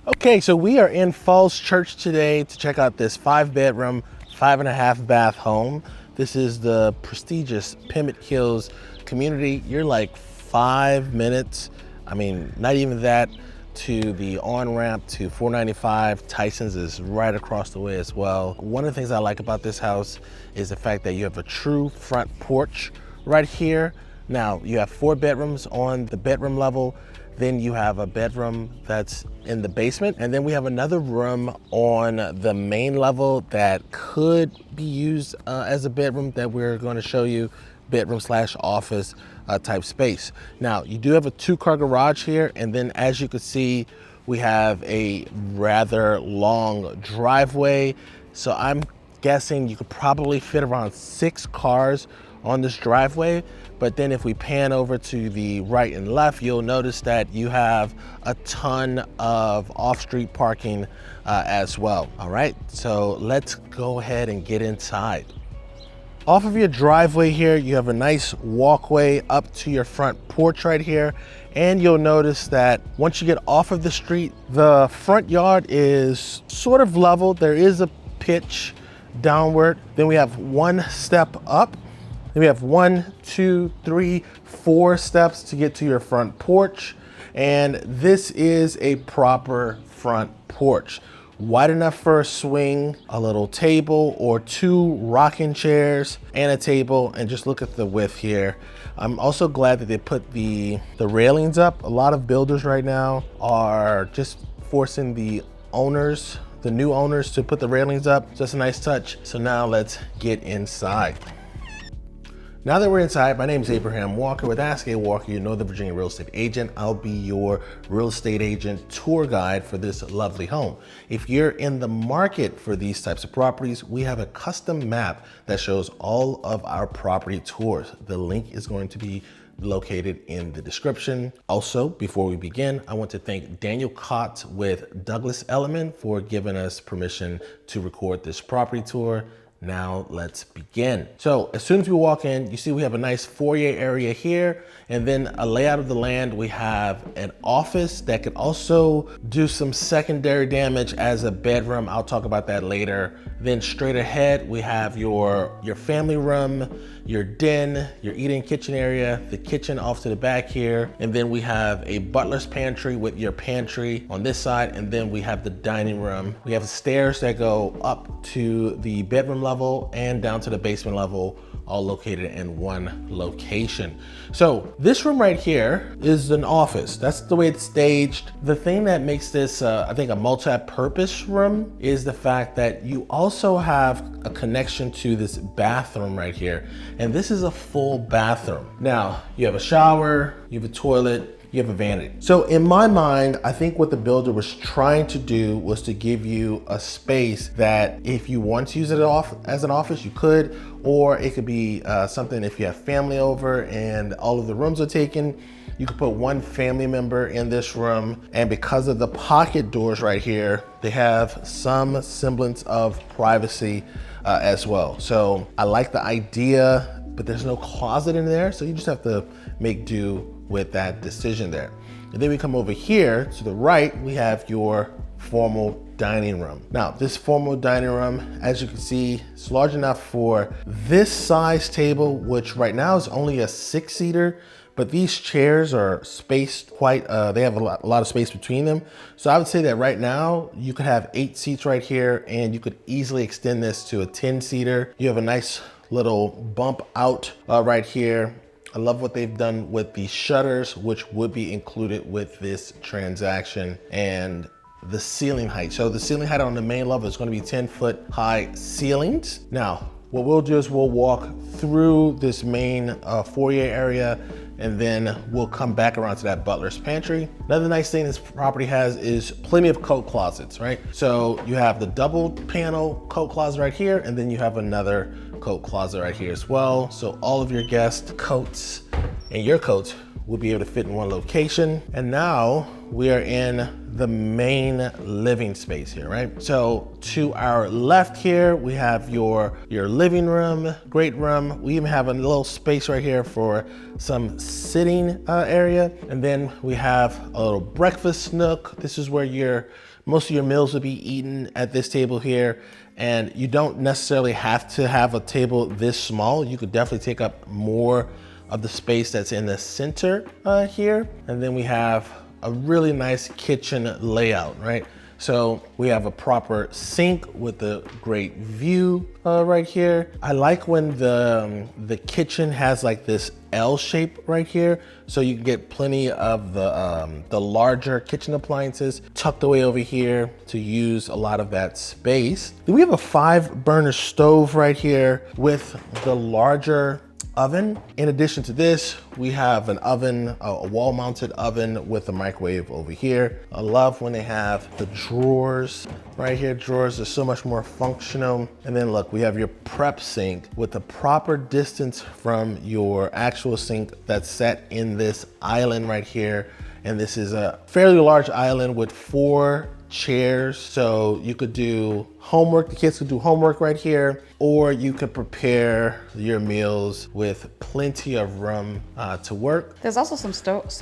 Okay, so we are in Falls Church today to check out this 5-bedroom, 5.5-bath home. This is the prestigious Pimmit Hills community. You're like 5 minutes, I mean, not even that, to the on-ramp to 495. Tysons is right across the way as well. One of the things I like about this house is the fact that you have a true front porch right here. Now, you have 4 bedrooms on the bedroom level. Then you have a bedroom that's in the basement. And then we have another room on the main level that could be used as a bedroom that we're going to show you, bedroom / office type space. Now, you do have a 2-car garage here. And then as you can see, we have a rather long driveway. So I'm guessing you could probably fit around 6 cars on this driveway. But then if we pan over to the right and left, you'll notice that you have a ton of off-street parking as well. All right, so let's go ahead and get inside. Off of your driveway here, you have a nice walkway up to your front porch right here. And you'll notice that once you get off of the street, the front yard is sort of level. There is a pitch downward. Then we have 1 step up. Then we have 1, 2, 3, 4 steps to get to your front porch. And this is a proper front porch. Wide enough for a swing, a little table or 2 rocking chairs and a table, and just look at the width here. I'm also glad that they put the railings up. A lot of builders right now are just forcing the new owners to put the railings up. Just a nice touch. So now let's get inside. Now that we're inside, my name is 𝗵𝗵𝗃𝗹𝗶 with 𝗚𝗏𝗃, your Northern Virginia real estate agent. I'll be your real estate agent tour guide for this lovely home. If you're in the market for these types of properties, we have a custom map that shows all of our property tours. The link is going to be located in the description. Also, before we begin, I want to thank 𝗙𝗵𝗂𝗀 with 𝗑𝗏𝗄𝐿 for giving us permission to record this property tour. Now let's begin. So as soon as we walk in, you see we have a nice foyer area here, and then a layout of the land. We have an office that could also do some secondary damage as a bedroom. I'll talk about that later. Then straight ahead, we have your family room, your den, your eating kitchen area, the kitchen off to the back here. And then we have a butler's pantry with your pantry on this side. And then we have the dining room. We have stairs that go up to the bedroom level and down to the basement level, all located in one location. So this room right here is an office. That's the way it's staged. The thing that makes this, I think, a multi-purpose room is the fact that you also have a connection to this bathroom right here. And this is a full bathroom. Now, you have a shower, you have a toilet, you have a vanity. So in my mind, I think what the builder was trying to do was to give you a space that if you want to use it as an office, you could, or it could be something if you have family over and all of the rooms are taken, you could put 1 family member in this room. And because of the pocket doors right here, they have some semblance of privacy as well. So I like the idea, but there's no closet in there. So you just have to make do with that decision there. And then we come over here to the right, we have your formal dining room. Now, this formal dining room, as you can see, it's large enough for this size table, which right now is only a 6-seater, but these chairs are spaced quite, they have a lot of space between them. So I would say that right now you could have 8 seats right here, and you could easily extend this to a 10-seater. You have a nice little bump out right here. I love what they've done with the shutters, which would be included with this transaction, and the ceiling height. So the ceiling height on the main level is going to be 10-foot high ceilings. Now, what we'll do is we'll walk through this main foyer area, and then we'll come back around to that butler's pantry. Another nice thing this property has is plenty of coat closets, right? So you have the double panel coat closet right here, and then you have another coat closet right here as well. So all of your guest coats and your coats will be able to fit in one location. And now we are in the main living space here, right? So to our left here, we have your living room, great room. We even have a little space right here for some sitting area. And then we have a little breakfast nook. This is where most of your meals will be eaten at this table here. And you don't necessarily have to have a table this small. You could definitely take up more of the space that's in the center here. And then we have a really nice kitchen layout, right? So we have a proper sink with a great view right here. I like when the kitchen has like this L shape right here, so you can get plenty of the larger kitchen appliances tucked away over here to use a lot of that space. Then we have a 5-burner stove right here with the larger oven. In addition to this, we have an oven, a wall-mounted oven with a microwave over here. I love when they have the drawers right here. Drawers are so much more functional. And then look, we have your prep sink with the proper distance from your actual sink that's set in this island right here. And this is a fairly large island with 4 chairs, so you could do homework. The kids could do homework right here, or you could prepare your meals with plenty of room to work. There's also some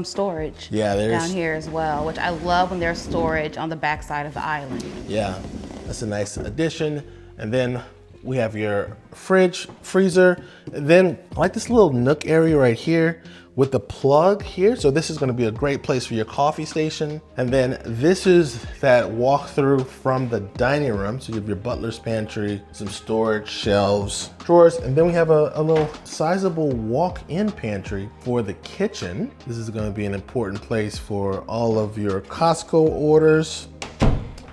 storage down here as well, which I love when there's storage on the back side of the island. Yeah, that's a nice addition. And then we have your fridge, freezer, and then I like this little nook area right here with the plug here. So this is gonna be a great place for your coffee station. And then this is that walkthrough from the dining room. So you have your butler's pantry, some storage, shelves, drawers, and then we have a little sizable walk-in pantry for the kitchen. This is gonna be an important place for all of your Costco orders.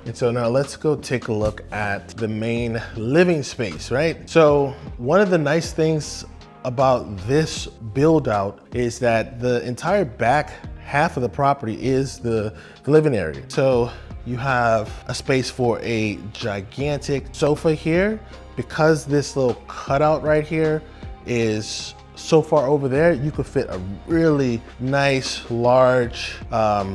And so now let's go take a look at the main living space, right? So one of the nice things about this build out is that the entire back half of the property is the living area. So you have a space for a gigantic sofa here. Because this little cutout right here is so far over there, you could fit a really nice large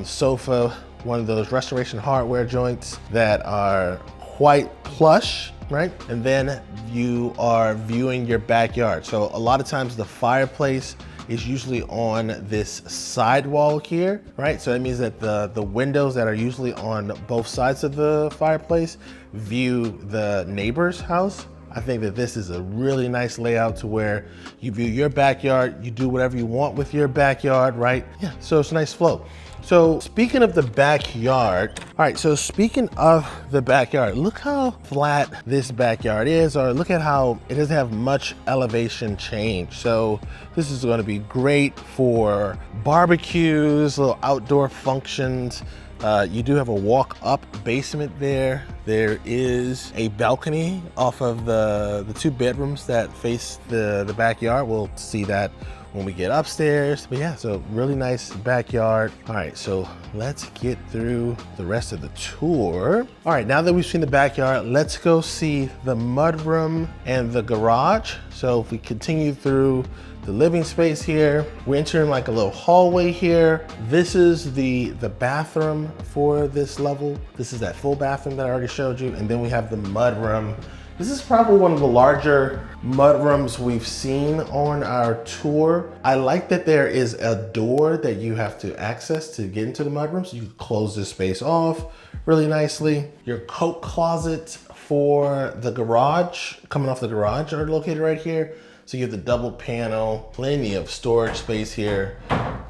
sofa, one of those restoration hardware joints that are quite plush, right? And then you are viewing your backyard. So a lot of times the fireplace is usually on this side wall here, right? So that means that the windows that are usually on both sides of the fireplace view the neighbor's house. I think that this is a really nice layout to where you view your backyard, you do whatever you want with your backyard, right? Yeah, so it's a nice flow. So speaking of the backyard, all right, so speaking of the backyard, look how flat this backyard is, or look at how it doesn't have much elevation change. So this is gonna be great for barbecues, little outdoor functions. You do have a walk up basement there. There is a balcony off of the 2 bedrooms that face the backyard. We'll see that when we get upstairs. But yeah, so really nice backyard. All right, so let's get through the rest of the tour. All right, now that we've seen the backyard, let's go see the mudroom and the garage. So if we continue through the living space here, we're entering like a little hallway here. This is the bathroom for this level. This is that full bathroom that I already showed you. And then we have the mudroom. This is probably one of the larger mudrooms we've seen on our tour. I like that there is a door that you have to access to get into the mudroom. So you can close this space off really nicely. Your coat closet for the garage, coming off the garage, are located right here. So you have the double panel, plenty of storage space here.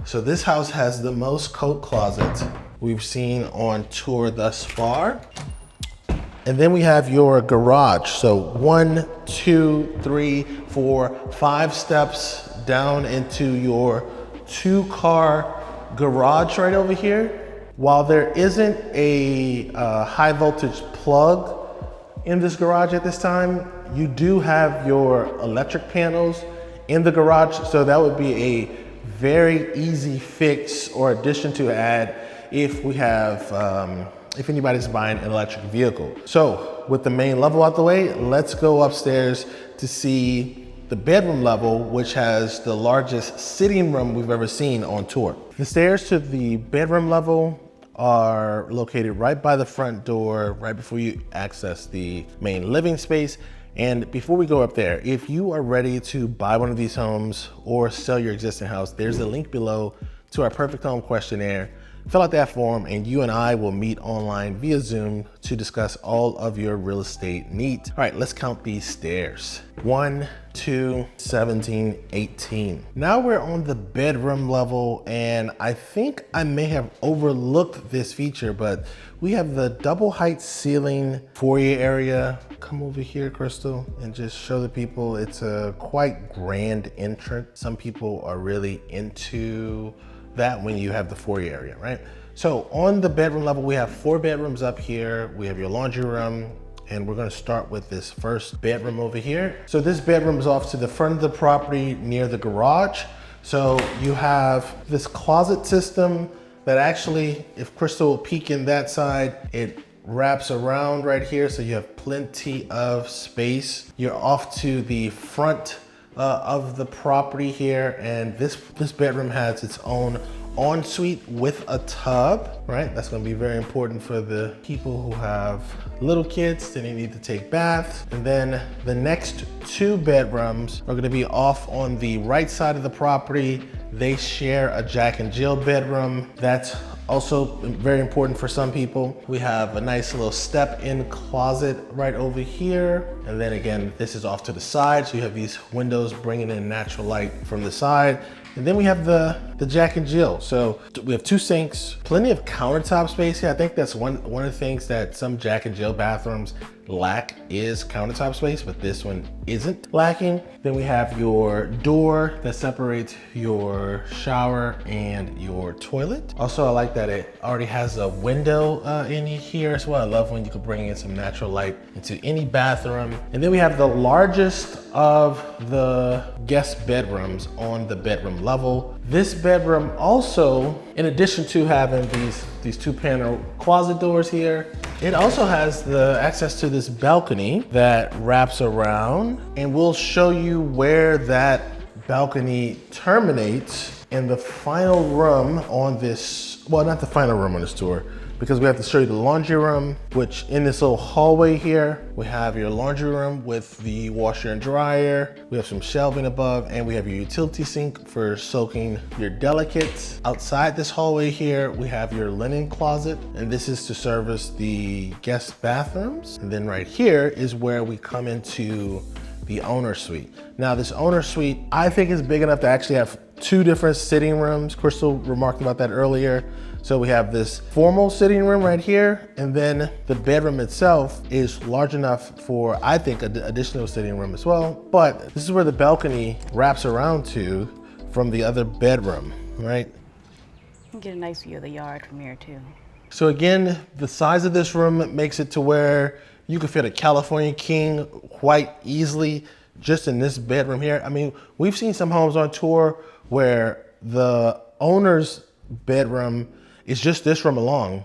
So this house has the most coat closets we've seen on tour thus far. And then we have your garage. So 1, 2, 3, 4, 5 steps down into your 2-car garage right over here. While there isn't a high voltage plug in this garage at this time, you do have your electric panels in the garage. So that would be a very easy fix or addition to add if we have, if anybody's buying an electric vehicle. So with the main level out the way, let's go upstairs to see the bedroom level, which has the largest sitting room we've ever seen on tour. The stairs to the bedroom level are located right by the front door, right before you access the main living space. And before we go up there, if you are ready to buy one of these homes or sell your existing house, there's a link below to our perfect home questionnaire. Fill out that form and you and I will meet online via Zoom to discuss all of your real estate needs. All right, let's count these stairs. 1, 2, 17, 18. Now we're on the bedroom level, and I think I may have overlooked this feature, but we have the double height ceiling foyer area. Come over here, Crystal, and just show the people it's a quite grand entrance. Some people are really into that when you have the foyer area, right? So on the bedroom level, we have 4 bedrooms up here. We have your laundry room, and we're gonna start with this first bedroom over here. So this bedroom is off to the front of the property near the garage. So you have this closet system that actually, if Crystal will peek in that side, it wraps around right here. So you have plenty of space. You're off to the front of the property here, and this bedroom has its own ensuite with a tub, right? That's gonna be very important for the people who have little kids and they need to take baths. And then the next 2 bedrooms are gonna be off on the right side of the property. They share a Jack and Jill bedroom. That's also very important for some people. We have a nice little step-in closet right over here. And then again, this is off to the side. So you have these windows bringing in natural light from the side. And then we have the Jack and Jill. So we have 2 sinks, plenty of countertop space here. I think that's one of the things that some Jack and Jill bathrooms lack is countertop space, but this one isn't lacking. Then we have your door that separates your shower and your toilet. Also, I like that it already has a window in here as well. I love when you can bring in some natural light into any bathroom. And then we have the largest of the guest bedrooms on the bedroom level. This bedroom also, in addition to having these 2 panel closet doors here, it also has the access to this balcony that wraps around, and we'll show you where that balcony terminates in the final room on this, well, not the final room on this tour, because we have to show you the laundry room, which in this little hallway here, we have your laundry room with the washer and dryer. We have some shelving above, and we have your utility sink for soaking your delicates. Outside this hallway here, we have your linen closet, and this is to service the guest bathrooms. And then right here is where we come into the owner suite. Now this owner suite, I think is big enough to actually have 2 different sitting rooms. Crystal remarked about that earlier. So we have this formal sitting room right here, and then the bedroom itself is large enough for, I think, an additional sitting room as well. But this is where the balcony wraps around to from the other bedroom, right? You can get a nice view of the yard from here too. So again, the size of this room makes it to where you could fit a California king quite easily just in this bedroom here. I mean, we've seen some homes on tour where the owner's bedroom is just this room alone.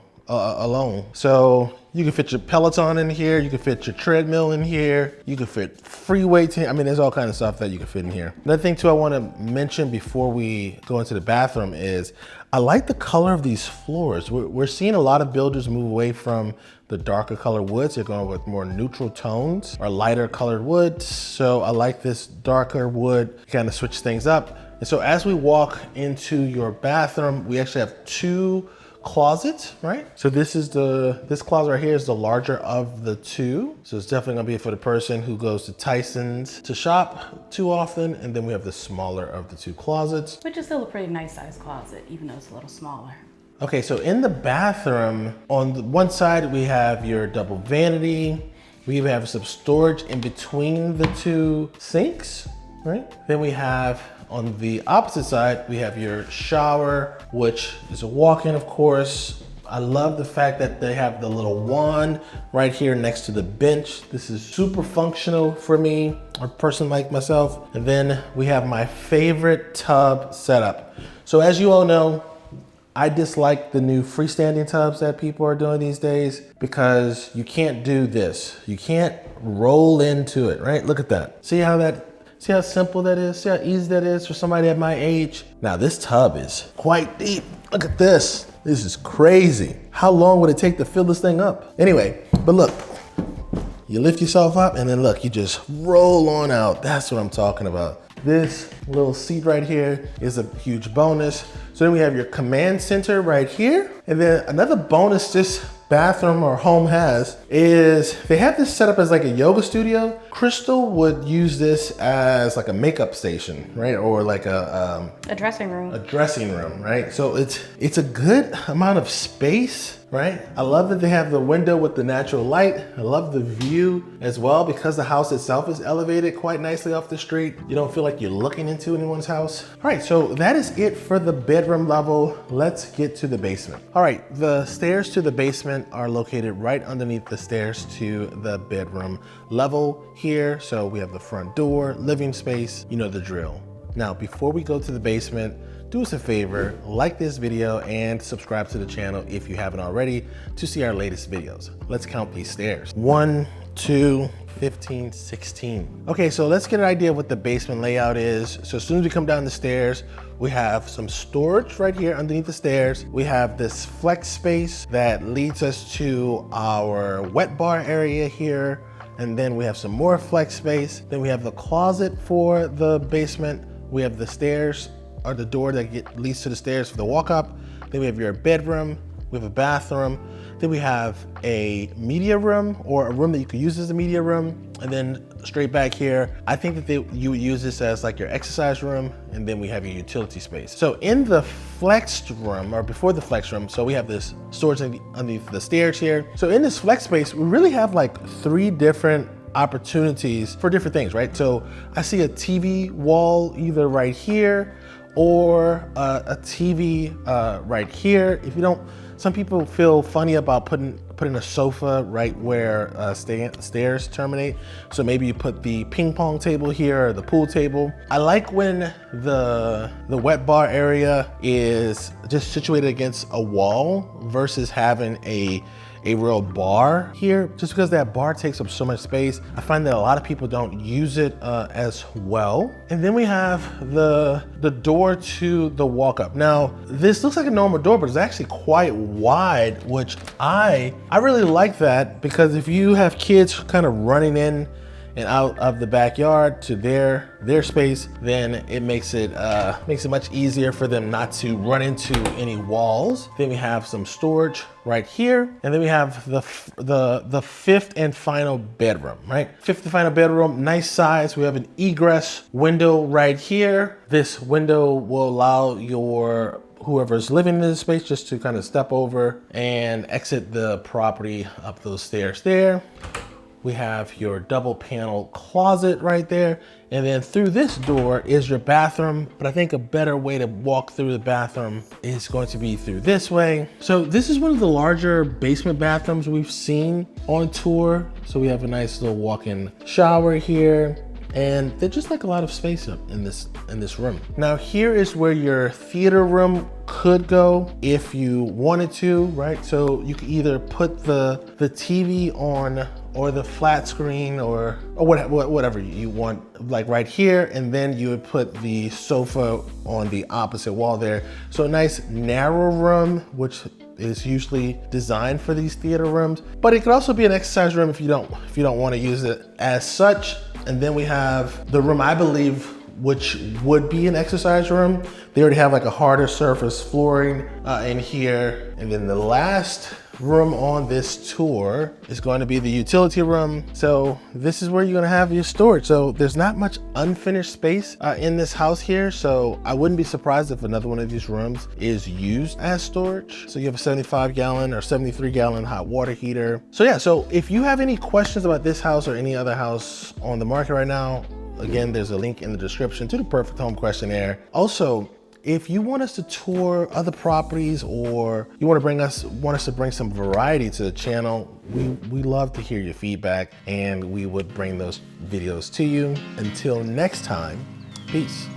So you can fit your Peloton in here, you can fit your treadmill in here, you can fit free weights in. I mean, there's all kinds of stuff that you can fit in here. Another thing too I want to mention before we go into the bathroom is I like the color of these floors. We're seeing a lot of builders move away from the darker colored woods. They're going with more neutral tones or lighter colored woods. So I like this darker wood, kind of switch things up. And so as we walk into your bathroom, we actually have 2 closets, right? So this closet right here is the larger of the 2. So it's definitely gonna be for the person who goes to Tysons to shop too often. And then we have the smaller of the 2 closets. Which is still a pretty nice sized closet, even though it's a little smaller. Okay, so in the bathroom, on the one side, we have your double vanity. We even have some storage in between the 2 sinks, right? Then we have, on the opposite side, we have your shower, which is a walk-in, of course. I love the fact that they have the little wand right here next to the bench. This is super functional for me, a person like myself. And then we have my favorite tub setup. So as you all know, I dislike the new freestanding tubs that people are doing these days because you can't do this. You can't roll into it, right? Look at that. See See how simple that is? See how easy that is for somebody at my age? Now this tub is quite deep. Look at this. This is crazy. How long would it take to fill this thing up? Anyway, but look, you lift yourself up and then look, you just roll on out. That's what I'm talking about. This little seat right here is a huge bonus. So then we have your command center right here. And then another bonus this bathroom or home has is they have this set up as like a yoga studio. Crystal would use this as like a makeup station, right? Or like a dressing room. A dressing room, right? So it's a good amount of space, right? I love that they have the window with the natural light. I love the view as well because the house itself is elevated quite nicely off the street. You don't feel like you're looking into anyone's house. All right, so that is it for the bedroom level. Let's get to the basement. All right, the stairs to the basement are located right underneath the stairs to the bedroom level here. So we have the front door, living space, you know the drill. Now, before we go to the basement, do us a favor, like this video and subscribe to the channel if you haven't already to see our latest videos. Let's count these stairs. 1, 2, 15, 16. Okay, so let's get an idea of what the basement layout is. So as soon as we come down the stairs, we have some storage right here underneath the stairs. We have this flex space that leads us to our wet bar area here. And then we have some more flex space. Then we have the closet for the basement. We have the stairs or the door that leads to the stairs for the walk up. Then we have your bedroom. We have a bathroom. Then we have a media room or a room that you could use as a media room. And then straight back here, I think that you would use this as like your exercise room. And then we have your utility space. So in the flexed room or before the flex room, so we have this storage underneath the stairs here. So in this flex space, we really have like 3 different opportunities for different things, right? So I see a TV wall either right here or a TV right here. If you don't, some people feel funny about putting a sofa right where stairs terminate. So maybe you put the ping pong table here or the pool table. I like when the wet bar area is just situated against a wall versus having a real bar here, just because that bar takes up so much space. I find that a lot of people don't use it as well. And then we have the door to the walk up. Now, this looks like a normal door, but it's actually quite wide, which I really like that, because if you have kids kind of running in and out of the backyard to their space, then it makes it much easier for them not to run into any walls. Then we have some storage right here, and then we have the 5th and final bedroom, right? 5th and final bedroom, nice size. We have an egress window right here. This window will allow whoever's living in this space just to kind of step over and exit the property up those stairs there. We have your double panel closet right there. And then through this door is your bathroom. But I think a better way to walk through the bathroom is going to be through this way. So this is one of the larger basement bathrooms we've seen on tour. So we have a nice little walk-in shower here. And there's just like a lot of space up in this room. Now here is where your theater room could go if you wanted to, right? So you could either put the TV on or the flat screen or whatever you want, like right here, and then you would put the sofa on the opposite wall there. So a nice narrow room, which is usually designed for these theater rooms, but it could also be an exercise room if you don't want to use it as such. And then we have the room, I believe, which would be an exercise room. They already have like a harder surface flooring in here. And then the last room on this tour is going to be the utility room. So this is where you're gonna have your storage. So there's not much unfinished space in this house here. So I wouldn't be surprised if another one of these rooms is used as storage. So you have a 75-gallon or 73-gallon hot water heater. So yeah, so if you have any questions about this house or any other house on the market right now, again, there's a link in the description to the Perfect Home Questionnaire. Also, if you want us to tour other properties or you want us to bring some variety to the channel, we love to hear your feedback and we would bring those videos to you. Until next time, peace.